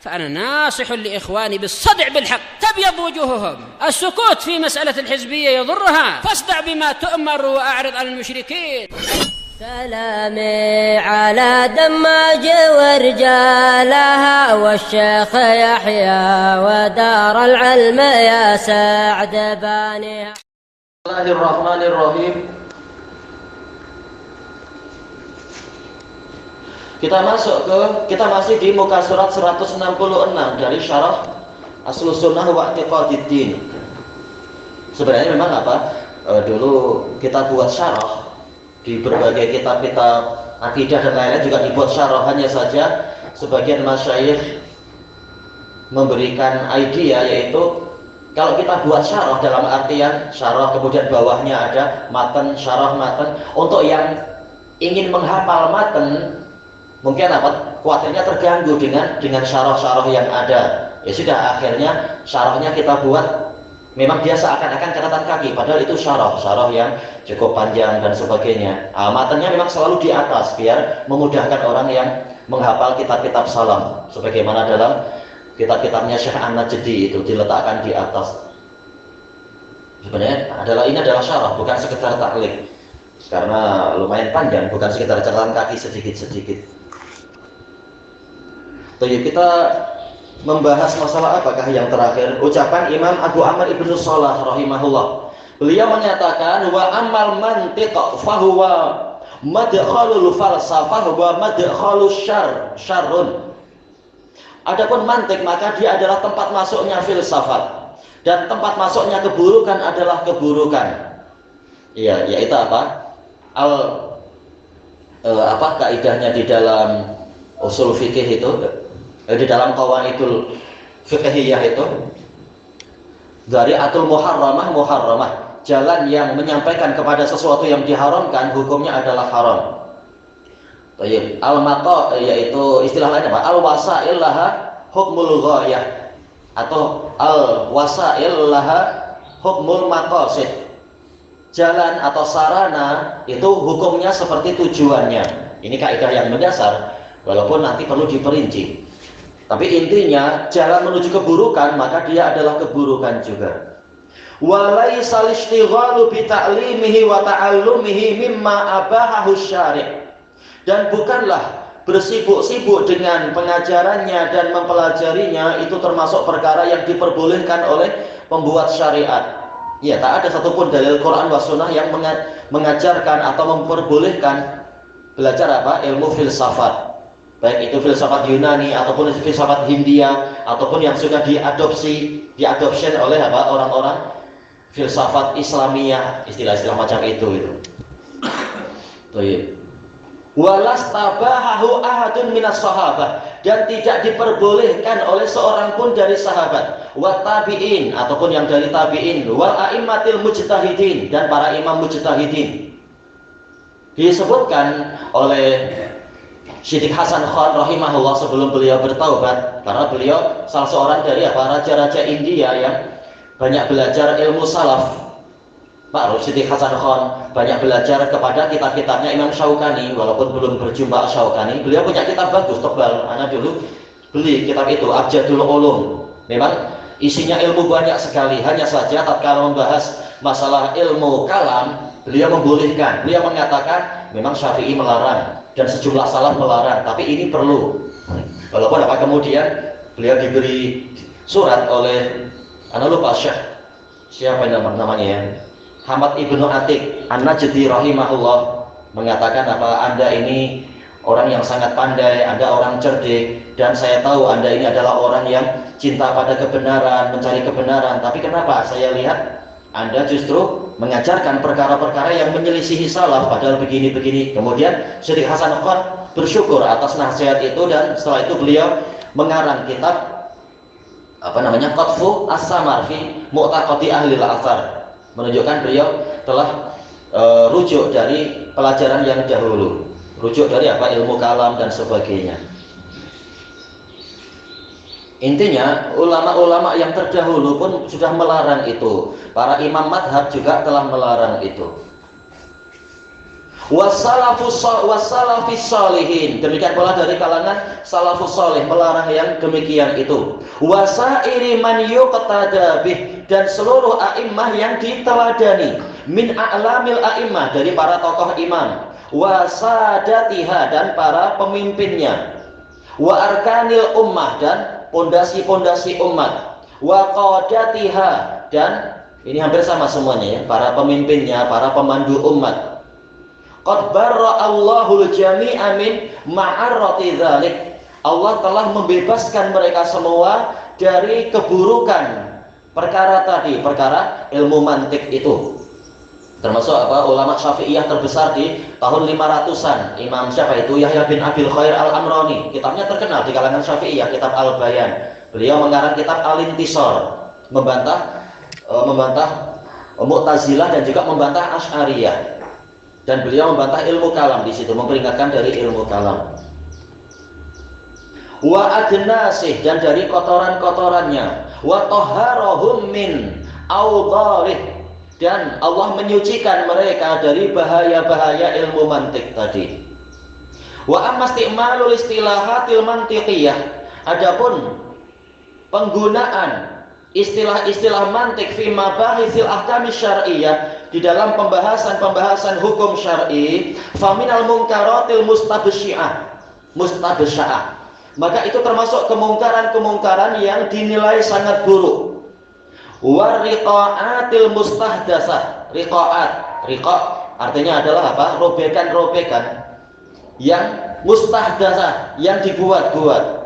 فأنا ناصح لإخواني بالصدع بالحق تبيض وجوههم. السكوت في مسألة الحزبية يضرها، فاصدع بما تؤمر وأعرض عن المشركين. سلامي على دماج ورجالها والشيخ يحيى ودار العلم يا سعد بانيها. Bismillahirrahmanirrahim. Kita masih di muka surat 166 dari syarah Aslus Sunnah wa I'tiqadiddin. Sebenarnya memang dulu kita buat syarah di berbagai kitab-kitab akidah dan lain-lain juga dibuat syarah, hanya saja sebagian masyayikh memberikan idea, yaitu kalau kita buat syarah dalam artian syarah kemudian bawahnya ada matan, syarah matan, untuk yang ingin menghafal matan mungkin kuatirnya terganggu dengan syarah-syarah yang ada. Ya sudah, akhirnya syarahnya kita buat memang dia seakan-akan catatan kaki, padahal itu syarah yang cukup panjang dan sebagainya. Matanya memang selalu di atas biar memudahkan orang yang menghafal kitab-kitab salam, sebagaimana dalam kitab-kitabnya Syekh An-Najdi itu diletakkan di atas. Sebenarnya ini adalah syarah, bukan sekedar taklik, karena lumayan panjang, bukan sekedar catatan kaki sedikit-sedikit. Jadi kita membahas masalah apakah yang terakhir, ucapan Imam Abu Amr ibnu Salah rahimahullah. Beliau menyatakan wa amal mantiq fahuwa madkhalul falsafah wa madkhalus syarrun. Adapun mantik maka dia adalah tempat masuknya filsafat, dan tempat masuknya keburukan adalah keburukan. Iya, yaitu kaidahnya di dalam usul fikih itu, di dalam qawaidul fiqhiyah itu, dari atul muharramah, jalan yang menyampaikan kepada sesuatu yang diharamkan hukumnya adalah haram. Baik, al-maqa yaitu istilah lainnya al-wasail laha hukmul ghayah, atau al-wasail laha hukmul maqasid. Jalan atau sarana itu hukumnya seperti tujuannya. Ini kaidah yang mendasar, walaupun nanti perlu diperinci. Tapi intinya jalan menuju keburukan maka dia adalah keburukan juga. Walaisal ishtighalu bi ta'limihi wa ta'allumihi mimma abahahu syari'. Dan bukanlah bersibuk-sibuk dengan pengajarannya dan mempelajarinya itu termasuk perkara yang diperbolehkan oleh pembuat syariat. Ya, tak ada satupun dalil Quran wa Sunnah yang mengajarkan atau memperbolehkan belajar ilmu filsafat, baik itu filsafat Yunani ataupun filsafat Hindia ataupun yang sudah diadopsi oleh orang-orang filsafat Islamiyah, istilah-istilah macam itu. Walas tabahahu ahadun minas sahabah, dan tidak diperbolehkan oleh seorang pun dari sahabat, wa tabi'in ataupun yang dari tabi'in, wal a'immatil mujtahidin, dan para imam mujtahidin. Disebutkan oleh Siddiq Hasan Khan rahimahullah sebelum beliau bertaubat, karena beliau salah seorang dari raja-raja India yang banyak belajar ilmu salaf. Pak Siddiq Hasan Khan banyak belajar kepada kitab-kitabnya Imam Syaukani, walaupun belum berjumpa Syaukani. Beliau punya kitab bagus, tebal. Anak dulu beli kitab itu, Abjadul Ulum. Memang isinya ilmu banyak sekali. Hanya saja tatkala membahas masalah ilmu kalam, beliau membolehkan. Beliau mengatakan memang Syafi'i melarang dan sejumlah salaf melarang, tapi ini perlu. Walaupun kemudian beliau diberi surat oleh siapa namanya ya, Hamad ibnu Atik An-Najdi rahimahullah, mengatakan Anda ini orang yang sangat pandai, Anda orang cerdik, dan saya tahu Anda ini adalah orang yang cinta pada kebenaran, mencari kebenaran, tapi kenapa saya lihat Anda justru mengajarkan perkara-perkara yang menyelisihi salaf, padahal begini-begini. Kemudian Siddiq Hasan Khan bersyukur atas nasihat itu, dan setelah itu beliau mengarang kitab Qatfu As-Samar fi Mu'taqadi Ahlil Athar, menunjukkan beliau telah rujuk dari pelajaran yang dahulu, rujuk dari ilmu kalam dan sebagainya. Intinya ulama-ulama yang terdahulu pun sudah melarang itu. Para imam madhab juga telah melarang itu. Wasalafus sholihin, demikian pula dari kalangan salafus sholih melarang yang demikian itu. Wasairi man yuqtada bih, dan seluruh a'immah yang diteladani, min a'lamil a'immah, dari para tokoh imam, wasadatiha, dan para pemimpinnya, wa arkanil ummah, dan pondasi-pondasi umat, wa qadatiha, dan ini hampir sama semuanya ya, para pemimpinnya, para pemandu umat. Qad barra'allahul jami'a min ma'arrati dzalik, Allah telah membebaskan mereka semua dari keburukan perkara tadi, perkara ilmu mantik itu. Termasuk ulama Syafi'iyah terbesar di tahun 500-an, Imam siapa itu? Yahya bin Abil Khair Al-Amrani. Kitabnya terkenal di kalangan Syafi'iyah, kitab Al-Bayan. Beliau mengarang kitab Al-Intisar, membantah Mu'tazilah dan juga membantah Asy'ariyah. Dan beliau membantah ilmu kalam di situ, memperingatkan dari ilmu kalam. Wa adnasih, dan dari kotoran-kotorannya. Wa tahharahum min awdharih, dan Allah menyucikan mereka dari bahaya-bahaya ilmu mantik tadi. Wa amma isti'malul istilahatil mantiqiyah, adapun penggunaan istilah-istilah mantik fi mabahitsil ahkami syar'iyyah, di dalam pembahasan hukum syar'i, faminal munkaratil mustabsyi'ah, maka itu termasuk kemungkaran-kemungkaran yang dinilai sangat buruk. Wariqa'atil mustahdasah, riqa' artinya adalah apa? Robekan-robekan yang mustahdasah, yang dibuat-buat.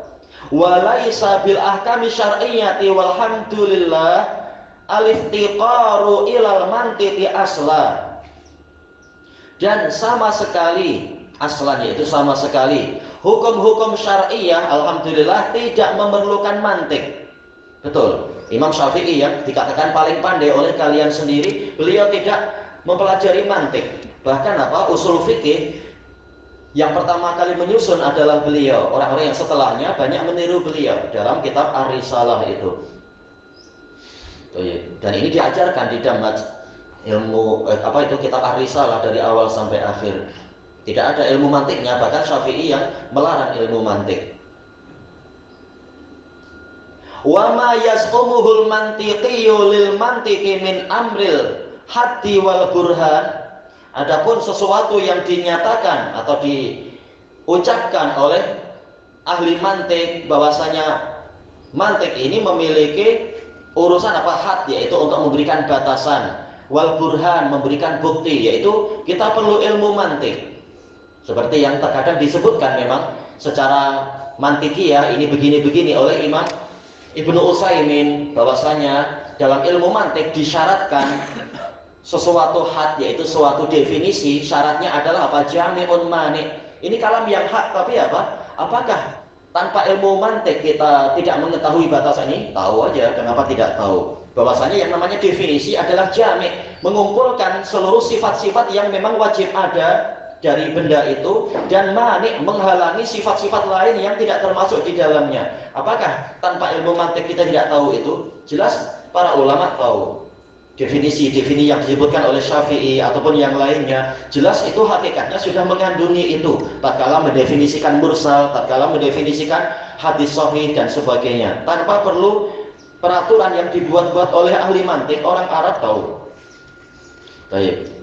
Walaisa bil ahkami syar'iyyati walhamdulillah al-iftiqaru ilal mantiqi asla, dan sama sekali aslan, yaitu sama sekali hukum-hukum syar'iyah alhamdulillah tidak memerlukan mantik. Betul, Imam Syafi'i yang dikatakan paling pandai oleh kalian sendiri, beliau tidak mempelajari mantik. Bahkan usul fikih yang pertama kali menyusun adalah beliau. Orang-orang yang setelahnya banyak meniru beliau dalam kitab Ar-Risalah itu. Dan ini diajarkan di Damaj ilmu kitab Ar-Risalah dari awal sampai akhir. Tidak ada ilmu mantiknya, bahkan Syafi'i yang melarang ilmu mantik. Wa ma yasqumuhul mantiqiyyu lil mantiqi min amril haddi wal burhan, adapun sesuatu yang dinyatakan atau diucapkan oleh ahli mantik bahwasanya mantik ini memiliki urusan had, yaitu untuk memberikan batasan, wal burhan, memberikan bukti, yaitu kita perlu ilmu mantik. Seperti yang terkadang disebutkan memang secara mantikiyah ini begini-begini oleh Imam Ibnu Utsaimin, bahwasanya dalam ilmu mantik disyaratkan sesuatu had, yaitu suatu definisi, syaratnya adalah jami'un mani'. Ini kalam yang hak, tapi apakah tanpa ilmu mantik kita tidak mengetahui batasan ini? Tahu aja, kenapa tidak tahu? Bahwasanya yang namanya definisi adalah jami', mengumpulkan seluruh sifat-sifat yang memang wajib ada dari benda itu, dan mani', menghalangi sifat-sifat lain yang tidak termasuk di dalamnya. Apakah tanpa ilmu mantik kita tidak tahu itu? Jelas para ulama tahu. Definisi-definisi yang disebutkan oleh Syafi'i ataupun yang lainnya, jelas itu hakikatnya sudah mengandungi itu. Tatkala mendefinisikan mursal, tatkala mendefinisikan hadis sahih dan sebagainya, tanpa perlu peraturan yang dibuat-buat oleh ahli mantik, orang Arab tahu. Baik.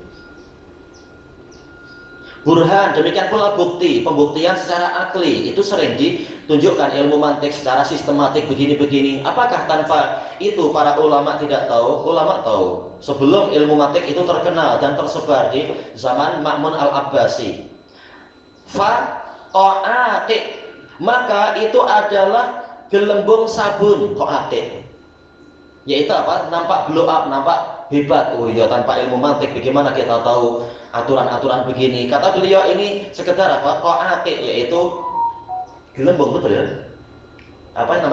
Burhan, demikian pula bukti, pembuktian secara akli, itu sering ditunjukkan ilmu mantik secara sistematik begini-begini. Apakah tanpa itu para ulama tidak tahu? Ulama tahu. Sebelum ilmu mantik itu terkenal dan tersebar di zaman Ma'mun al-Abbasi. Qa'atik, maka itu adalah gelembung sabun qa'atik. Yaitu nampak blow up, nampak hebat. Oh iya, tanpa ilmu mantik bagaimana kita tahu aturan-aturan begini? Kata beliau ini sekedar qa'atik, yaitu gelembung, betul ya?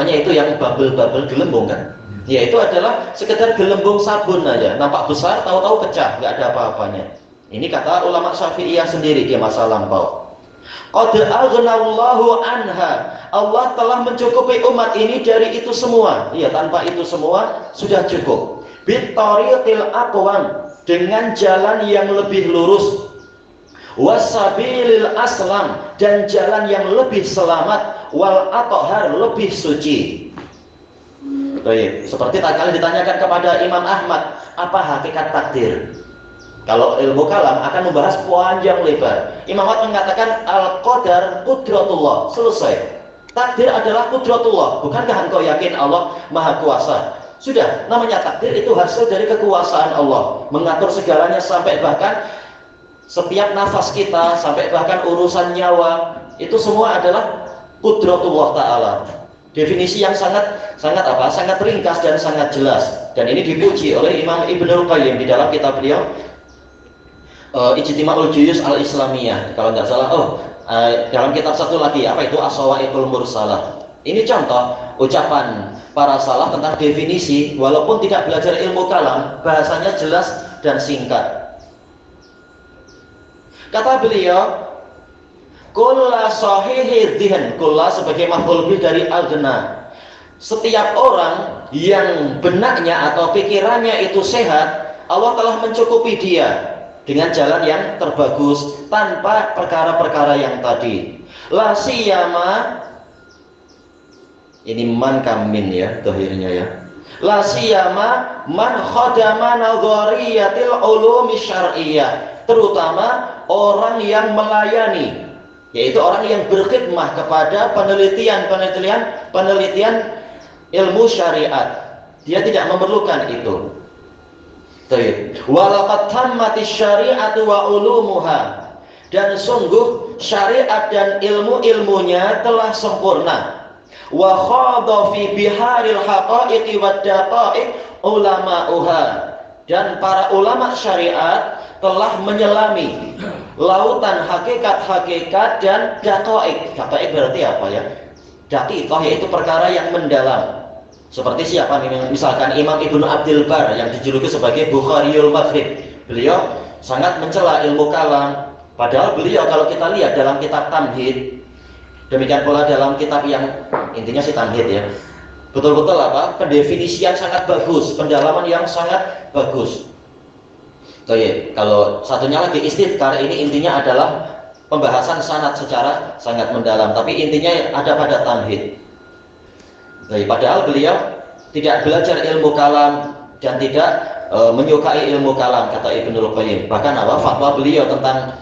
Itu yang bubble gelembung kan? Ya, itu adalah sekedar gelembung sabun aja, nampak besar, tahu-tahu pecah, nggak ada apa-apanya. Ini kata ulama Syafi'iyah sendiri di masa lampau. Qad aghnallahu anha, Allah telah mencukupi umat ini dari itu semua. Iya, tanpa itu semua sudah cukup. Bitariqil aqwam, dengan jalan yang lebih lurus. wasabilil aslam, dan jalan yang lebih selamat, wal atohar, lebih suci. Baik, seperti tadi ditanyakan kepada Imam Ahmad, apa hakikat takdir? Kalau ilmu kalam akan membahas panjang lebar. Imam Ahmad mengatakan al-qadar qudratullah, selesai. Takdir adalah qudratullah. Bukankah engkau yakin Allah Maha Kuasa? Sudah, namanya takdir itu hasil dari kekuasaan Allah, mengatur segalanya, sampai bahkan setiap nafas kita, sampai bahkan urusan nyawa, itu semua adalah qudratullah Ta'ala. Definisi yang sangat ringkas dan sangat jelas. Dan ini dipuji oleh Imam Ibnul Qayyim di dalam kitab beliau Ijtima'ul Juyus Al-Islamiyah, kalau nggak salah. Dalam kitab satu lagi, apa itu As-Sawa'iqul Mursalah. Ini contoh ucapan para salaf tentang definisi, walaupun tidak belajar ilmu kalam, bahasanya jelas dan singkat. Kata beliau, kulla sahihi dzihn, kulla sebagai maf'ul bih dari al-ghina. Setiap orang yang benaknya atau pikirannya itu sehat, Allah telah mencukupi dia dengan jalan yang terbagus tanpa perkara-perkara yang tadi. La siyama, ini man kamin ya dohirnya ya. La siyama man khadama nadhariyatil ulumi syar'iyyah, terutama orang yang melayani, yaitu orang yang berkhidmah kepada penelitian ilmu syariat. Dia tidak memerlukan itu. Walaqad tammatis syari'atu wa ulumuha, dan sungguh syariat dan ilmu-ilmunya telah sempurna. Wa khadha fi biharil haqa'iqi wad daqa'iq ulama'uha, dan para ulama syariat telah menyelami lautan hakikat-hakikat dan daqa'iq. Daqa'iq berarti apa ya? Daqiqah yaitu perkara yang mendalam. Seperti siapa nih? Misalkan Imam Ibnu Abdul Bar yang dijuluki sebagai Bukhariul Maghrib. Beliau sangat mencela ilmu kalam. Padahal beliau kalau kita lihat dalam kitab Tamhid, demikian pula dalam kitab yang intinya si Tamhid ya, betul-betul apa? Pendefinisian sangat bagus, pendalaman yang sangat bagus. Kalau satunya lagi Istidkar, ini intinya adalah pembahasan sanad secara sangat mendalam, tapi intinya ada pada Tamhid. Padahal beliau tidak belajar ilmu kalam dan tidak menyukai ilmu kalam, kata Ibnul Qayyim. Bahkan fatwa beliau tentang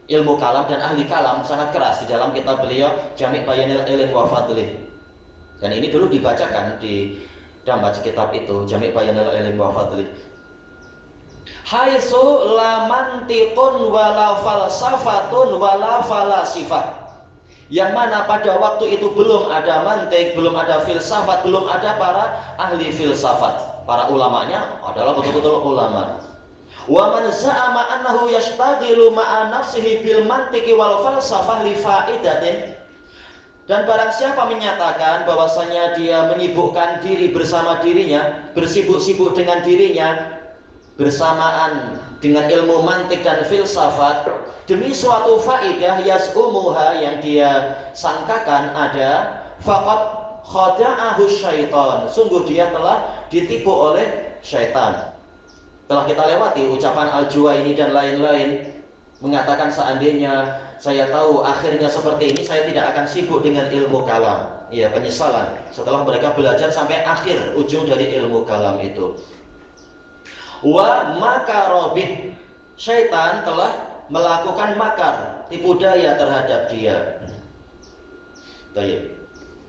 ilmu kalam dan ahli kalam sangat keras di dalam kitab beliau Jami' Bayanil Ilm wa Fadlih. Dan ini dulu dibacakan di dalam kitab itu, Jami' Bayanil Ilm wa Fadlih. Haitsu la mantiqun wala falsafatun wala falasifah, yang mana pada waktu itu belum ada mantik, belum ada filsafat, belum ada para ahli filsafat. Para ulamanya adalah betul-betul ulama. Wa man za'ama annahu yashtaghilu ma'a nafsihi bil mantiki wal falsafah li fa'idatin, dan barang siapa menyatakan bahwasanya dia menyibukkan diri bersama dirinya, bersibuk-sibuk dengan dirinya bersamaan dengan ilmu mantik dan filsafat demi suatu faidah yaz'umuha yang dia sangkakan ada, faqad khada'ahu syaitan, sungguh dia telah ditipu oleh syaitan. Telah kita lewati ucapan Al-Juwaini dan lain-lain mengatakan seandainya saya tahu akhirnya seperti ini, saya tidak akan sibuk dengan ilmu kalam. Iya, penyesalan setelah mereka belajar sampai akhir ujung dari ilmu kalam itu. Wa makarobih, syaitan telah melakukan makar, tipu daya terhadap dia.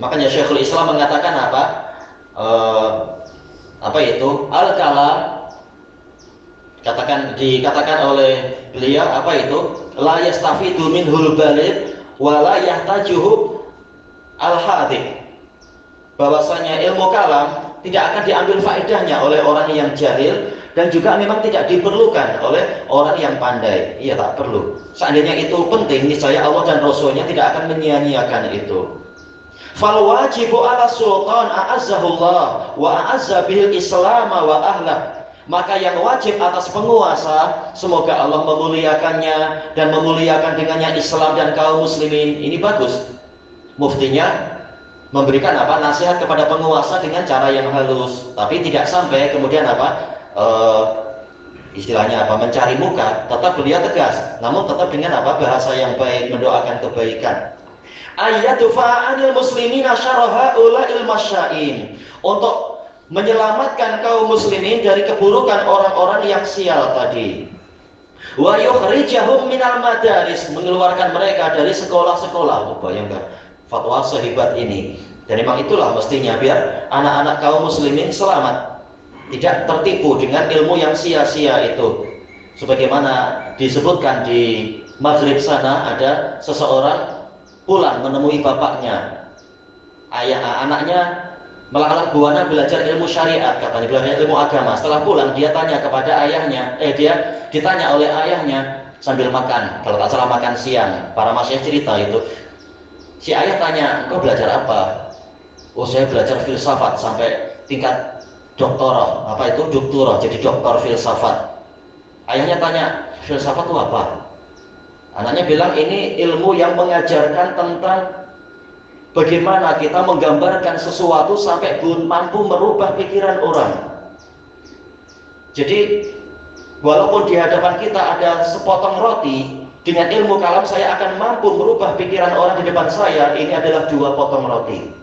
Makanya Syekhul Islam mengatakan apa itu al-kalam, dikatakan oleh beliau apa itu la yastafidu minhul baligh wa la yahtajuhu al-hadith, bahwasanya ilmu kalam tidak akan diambil faedahnya oleh orang yang jahil, dan juga memang tidak diperlukan oleh orang yang pandai. Iya, tak perlu. Seandainya itu penting, niscaya Allah dan Rasulnya tidak akan menyia-nyiakan itu. Fal wajibu ala sultan a'azzahullah wa a'azza bihil islam wa ahlah, maka yang wajib atas penguasa, semoga Allah memuliakannya dan memuliakan dengannya Islam dan kaum muslimin. Ini bagus. Muftinya memberikan nasihat kepada penguasa dengan cara yang halus, tapi tidak sampai kemudian istilahnya apa, mencari muka, tetap beliau tegas, namun tetap dengan apa, bahasa yang baik, mendoakan kebaikan. Ayatu fa'anil muslimina syaraha ula'il masyain, untuk menyelamatkan kaum muslimin dari keburukan orang-orang yang sial tadi. Wa yukhrijahum minal madaris, mengeluarkan mereka dari sekolah-sekolah. Bayangkan fatwa sehebat ini. Dan memang itulah mestinya, biar anak-anak kaum muslimin selamat, tidak tertipu dengan ilmu yang sia-sia itu. Sebagaimana disebutkan di Maghrib sana, ada seseorang pulang menemui bapaknya. Anaknya melalang buana belajar ilmu syariat, katanya belajar ilmu agama. Setelah pulang dia tanya kepada ayahnya, dia ditanya oleh ayahnya sambil makan, kalau tak salah makan siang. Para masyayikh cerita itu, si ayah tanya, engkau belajar apa? Oh, saya belajar filsafat sampai tingkat doktora. Apa itu doktora? Jadi doktor filsafat. Ayahnya tanya, filsafat itu apa? Anaknya bilang, ini ilmu yang mengajarkan tentang bagaimana kita menggambarkan sesuatu sampai mampu merubah pikiran orang. Jadi walaupun di hadapan kita ada sepotong roti, dengan ilmu kalam saya akan mampu merubah pikiran orang di depan saya. Ini adalah 2 potong roti.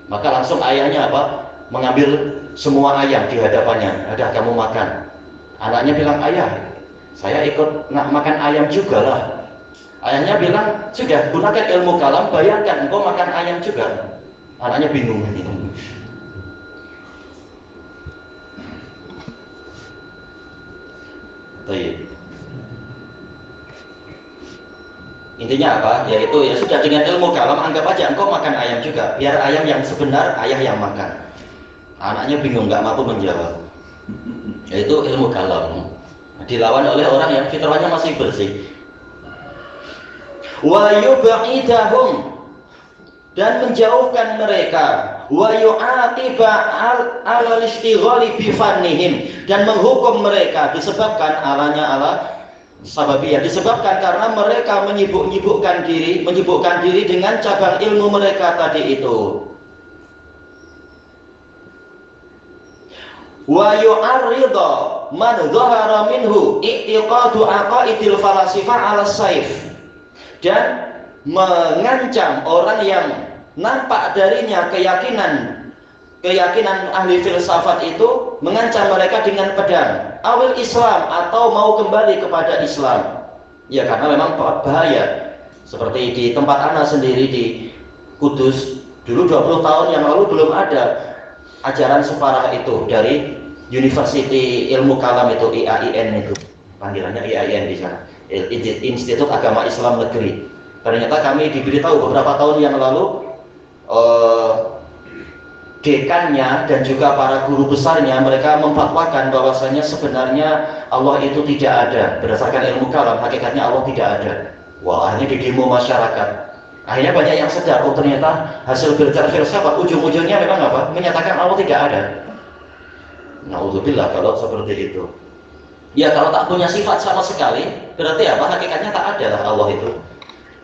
Maka langsung ayahnya apa? Mengambil semua ayam di hadapannya. Ada, kamu makan. Anaknya bilang, ayah, saya ikut makan ayam juga lah. Ayahnya bilang, sudah, gunakan ilmu kalam, bayangkan engkau makan ayam juga. Anaknya bingung. Baik. Intinya apa? Yaitu ya sudah, dengan ilmu kalam anggap aja engkau makan ayam juga. Biar ayam yang sebenar, ayah yang makan. Anaknya bingung, nggak mampu menjawab. Yaitu ilmu kalam. Dilawan oleh orang yang fitrahnya masih bersih. Wa yub'idahum, dan menjauhkan mereka, wa yu'aqiba al-istighali bi fannihim, dan menghukum mereka disebabkan sababiyah, disebabkan karena mereka menyibukkan diri dengan cabang ilmu mereka tadi itu. Wa yu'arridha man dhahara minhu i'tiqadu aqaidil falasifah 'ala saif, dan mengancam orang yang nampak darinya keyakinan ahli filsafat itu, mengancam mereka dengan pedang, awil Islam, atau mau kembali kepada Islam. Ya, karena memang bahaya. Seperti di tempat Ana sendiri di Kudus, dulu 20 tahun yang lalu belum ada ajaran separah itu dari University Ilmu Kalam itu, IAIN itu, panggilannya IAIN di sana, Institut Agama Islam Negeri. Ternyata kami diberitahu beberapa tahun yang lalu, dekannya dan juga para guru besarnya, mereka memfatwakan bahwasanya sebenarnya Allah itu tidak ada. Berdasarkan ilmu kalam, hakikatnya Allah tidak ada. Wah, akhirnya di demo masyarakat. Akhirnya banyak yang sadar, oh ternyata hasil belajar filsafat ujung-ujungnya memang apa? Menyatakan Allah tidak ada. Na'udzubillah kalau seperti itu. Ya, kalau tak punya sifat sama sekali, berarti apa? Hakikatnya tak ada lah Allah itu.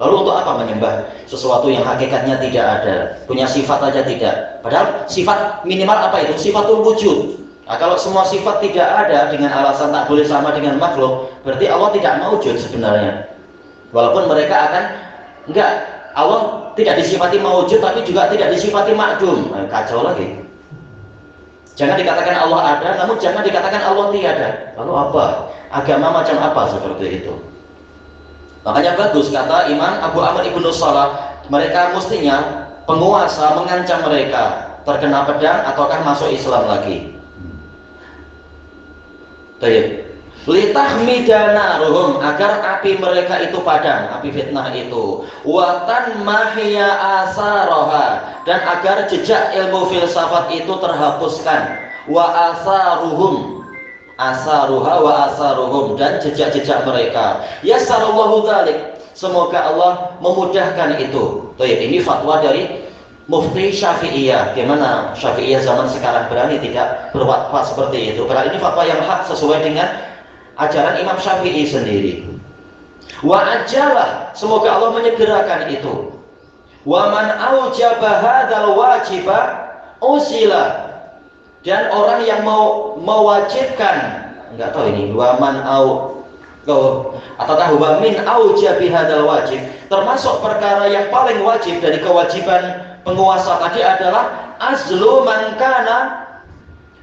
Lalu untuk apa menyembah sesuatu yang hakikatnya tidak ada? Punya sifat aja tidak. Padahal sifat minimal apa itu? Sifatul wujud. Nah, kalau semua sifat tidak ada dengan alasan tak boleh sama dengan makhluk, berarti Allah tidak maujud sebenarnya. Walaupun mereka akan enggak, Allah tidak disifati maujud tapi juga tidak disifati makdum. Nah, kacau lagi. Jangan dikatakan Allah ada, namun jangan dikatakan Allah tiada. Lalu apa? Agama macam apa seperti itu? Makanya bagus kata Imam Abu Amr Ibnu Salah, mereka mestinya penguasa mengancam mereka terkena pedang ataukah masuk Islam lagi. Baik. Litahmidana ruhum, agar api mereka itu padam, api fitnah itu. Watan mahya asaroha, dan agar jejak ilmu filsafat itu terhapuskan. Wa asaruhum, asaruha wa asaruhum, dan jejak-jejak mereka. Yassarallahu dzalik, semoga Allah memudahkan itu. Baik, ini fatwa dari Mufti Syafi'iyah. Gimana Syafi'iyah zaman sekarang berani tidak berfatwa seperti itu? Karena ini fatwa yang hak sesuai dengan ajaran Imam Syafi'i sendiri. Wa ajalah, semoga Allah menyegerakan itu. Wa man aujaba hadzal wajiba usila, dan orang yang mau mewajibkan enggak tahu ini waman ataukah wa min aujabi hadzal wajib, termasuk perkara yang paling wajib dari kewajiban penguasa tadi adalah azlu man kana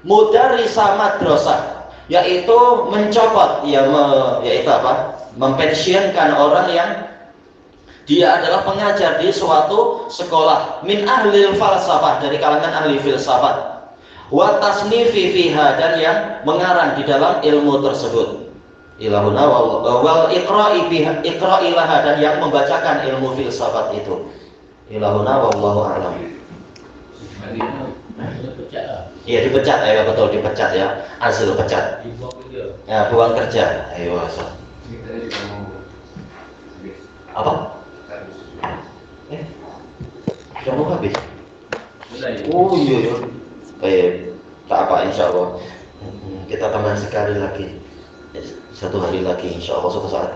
mudarrisa madrasah, yaitu mencopot yaitu apa? Mempensiunkan orang yang dia adalah pengajar di suatu sekolah min ahli falsafah, dari kalangan ahli filsafat, wa tasnifi fiha, dan yang mengarang di dalam ilmu tersebut, ilahuna wal iqra'i laha, dan yang membacakan ilmu filsafat itu. Ilahuna wallahu a'lam. Iya dipecat ya, betul dipecat ya, hasil pecat. Ya buang kerja. Ayo asal. Apa? Sudah mau habis? Oh iya. Baik, tak apa insya Allah. Kita tambah sekali lagi, 1 hari lagi insya Allah suatu saat.